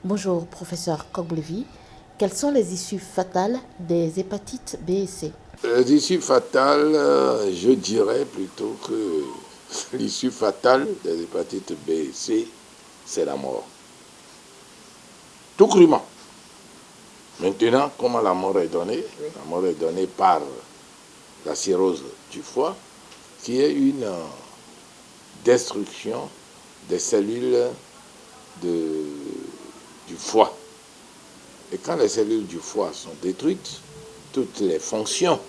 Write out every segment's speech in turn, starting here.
Bonjour, professeur Koglevi. Quelles sont les issues fatales des hépatites B et C? L'issue fatale, je dirais plutôt que l'issue fatale des hépatites B et C, c'est la mort. Tout crûment. Maintenant, comment la mort est donnée? La mort est donnée par la cirrhose du foie, qui est une destruction des cellules du foie. Et quand les cellules du foie sont détruites, toutes les fonctions,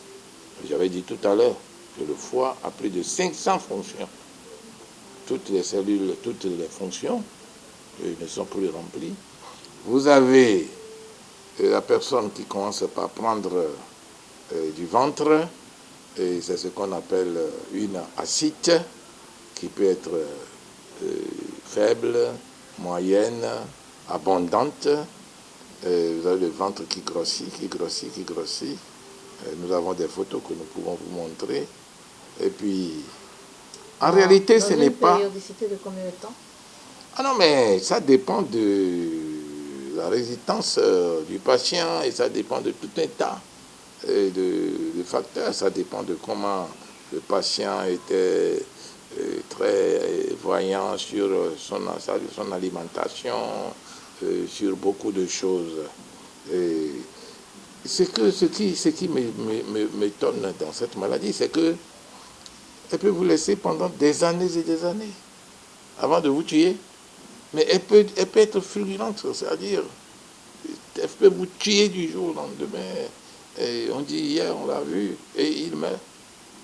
j'avais dit tout à l'heure que le foie a plus de 500 fonctions. Toutes les cellules, toutes les fonctions ne sont plus remplies. Vous avez la personne qui commence par prendre du ventre, et c'est ce qu'on appelle une ascite, qui peut être faible, moyenne, abondante. Vous avez le ventre qui grossit, qui grossit, qui grossit. Nous avons des photos que nous pouvons vous montrer. Et puis, en réalité, ce n'est pas... Dans une périodicité de combien de temps? Ah non, mais ça dépend de la résistance du patient et ça dépend de tout un tas de facteurs. Ça dépend de comment le patient était très voyant sur son alimentation, sur beaucoup de choses. Et ce qui m'étonne dans cette maladie, c'est que elle peut vous laisser pendant des années et des années avant de vous tuer. Mais elle peut être fulgurante, c'est-à-dire, elle peut vous tuer du jour au lendemain. Et on dit hier, on l'a vu, et il meurt.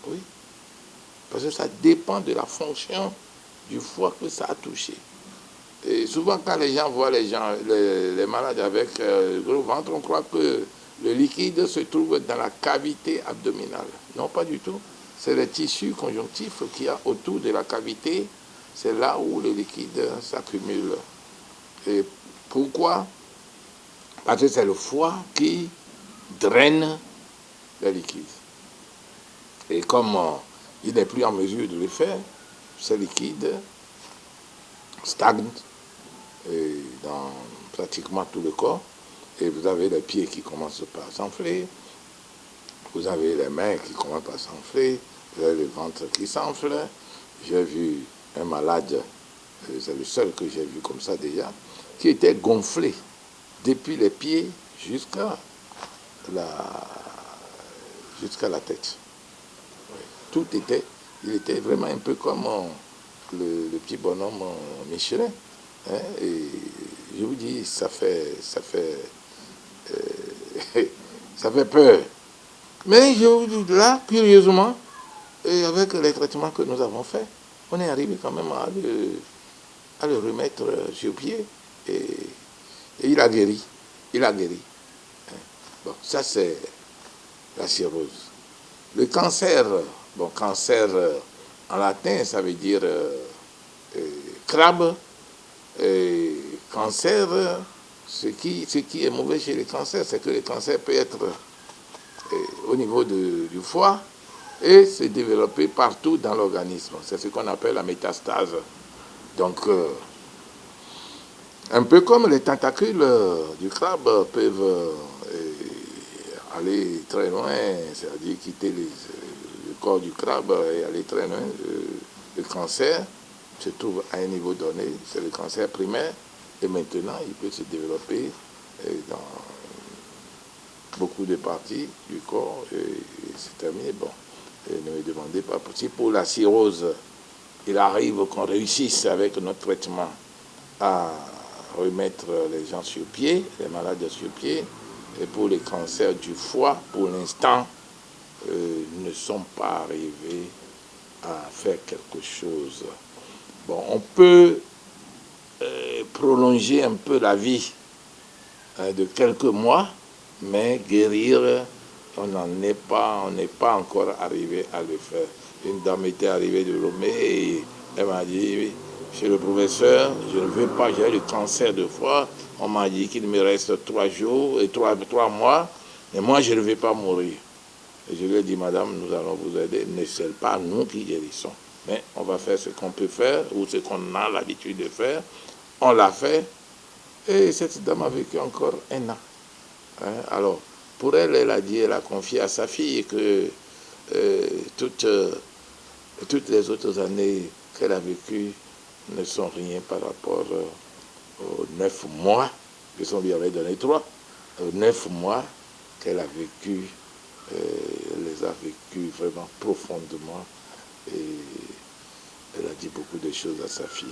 Oui. Parce que ça dépend de la fonction du foie que ça a touché. Et souvent, quand les gens voient les malades avec le gros ventre, on croit que le liquide se trouve dans la cavité abdominale. Non, pas du tout. C'est les tissus conjonctifs qu'il y a autour de la cavité. C'est là où le liquide s'accumule. Et pourquoi? Parce que c'est le foie qui draine le liquide. Et comme il n'est plus en mesure de le faire, ce liquide stagne dans pratiquement tout le corps. Et vous avez les pieds qui commencent par s'enfler, vous avez les mains qui commencent par s'enfler, vous avez le ventre qui s'enfle. J'ai vu un malade, c'est le seul que j'ai vu comme ça déjà, qui était gonflé depuis les pieds jusqu'à la tête. Tout était, il était vraiment un peu comme le petit bonhomme Michelin. Hein, et je vous dis, ça fait peur. Mais je vous dis, là, curieusement, et avec les traitements que nous avons faits, on est arrivé quand même à le remettre sur pied. Et il a guéri. Il a guéri. Bon, ça c'est la cirrhose. Le cancer, bon, cancer en latin, ça veut dire crabe. Et cancer, ce qui est mauvais chez les cancers, c'est que le cancer peut être au niveau du foie et se développer partout dans l'organisme. C'est ce qu'on appelle la métastase. Donc, un peu comme les tentacules du crabe peuvent aller très loin, c'est-à-dire quitter le corps du crabe et aller très loin, le cancer se trouve à un niveau donné, c'est le cancer primaire, et maintenant il peut se développer dans beaucoup de parties du corps et c'est terminé. Bon, et ne me demandez pas, si pour la cirrhose, il arrive qu'on réussisse avec notre traitement à remettre les gens sur pied, les malades sur pied, et pour les cancers du foie, pour l'instant, ne sont pas arrivés à faire quelque chose. Bon, on peut prolonger un peu la vie de quelques mois, mais guérir, on n'est pas encore arrivé à le faire. Une dame était arrivée de Lomé et elle m'a dit, chez le professeur, je ne veux pas, j'ai le cancer de foie. On m'a dit qu'il me reste 3 jours et 3 mois, et moi je ne vais pas mourir. Et je lui ai dit, madame, nous allons vous aider, mais ce n'est pas nous qui guérissons. Mais on va faire ce qu'on peut faire ou ce qu'on a l'habitude de faire. On l'a fait Et cette dame a vécu encore 1 an. Hein. Alors, pour elle, elle a dit, elle a confié à sa fille que toutes les autres années qu'elle a vécues ne sont rien par rapport aux 9 mois, que son lui avait donné 3, 9 mois qu'elle a vécu, elle les a vécus vraiment profondément et elle a dit beaucoup de choses à sa fille.